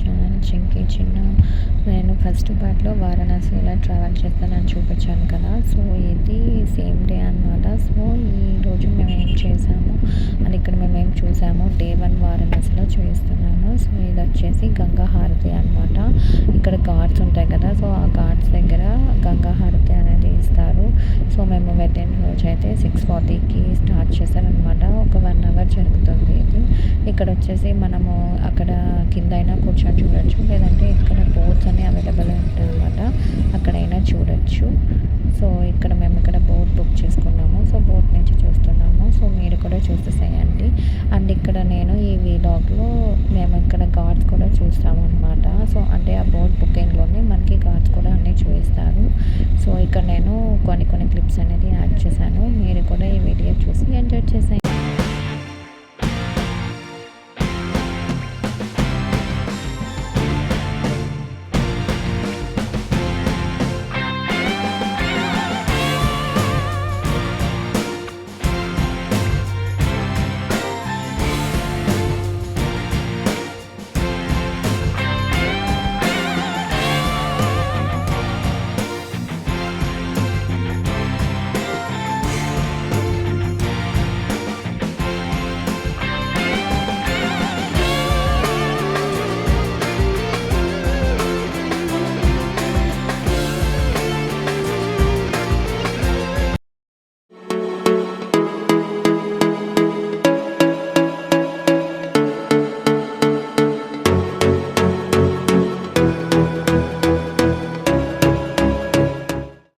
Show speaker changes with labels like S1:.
S1: Channel Chinki చిన్న. నేను first పార్ట్లో వారణాసి ఎలా ట్రావెల్ చేస్తానని చూపించాను కదా. సో ఇది సేమ్ డే అనమాట. సో ఈరోజు మేము ఏం చేసాము అండ్ ఇక్కడ మేము ఏం చూసాము డే 1 వారణాసిలో చూపిస్తున్నాను. సో ఇది వచ్చేసి గంగా హారతి అనమాట. ఇక్కడ ఘాట్స్ ఉంటాయి కదా. సో ఆ ఘాట్స్ దగ్గర గంగా హారతి అనేది ఇస్తారు. సో మేము వెళ్ళిన రోజు అయితే 6:40కి స్టార్ట్ చేశారనమాట. ఒక 1 అవర్ జరుగుతుంది ఇది. ఇక్కడ వచ్చేసి మనము అక్కడ కింద అయినా కూర్చొని చూడొచ్చు, లేదంటే ఇక్కడ బోట్స్ అన్నీ అవైలబుల్ ఉంటాయి అనమాట. అక్కడైనా చూడొచ్చు. సో మేము ఇక్కడ బోట్ బుక్ చేసుకున్నాము. సో బోట్ నుంచి చూస్తున్నాము. సో మీరు కూడా చూసేసేయండి. అండ్ ఇక్కడ నేను ఈ వీలాగ్లో మేము ఇక్కడ ఘాట్స్ కూడా చూస్తాము అనమాట. సో అంటే ఆ బోట్ బుకింగ్లోనే మనకి ఘాట్స్ కూడా అన్నీ చూపిస్తారు. సో ఇక్కడ నేను కొన్ని క్లిప్స్ అనేది యాడ్ చేశాను. మీరు కూడా ఈ వీడియో చూసి ఎంజాయ్ చేసేయండి.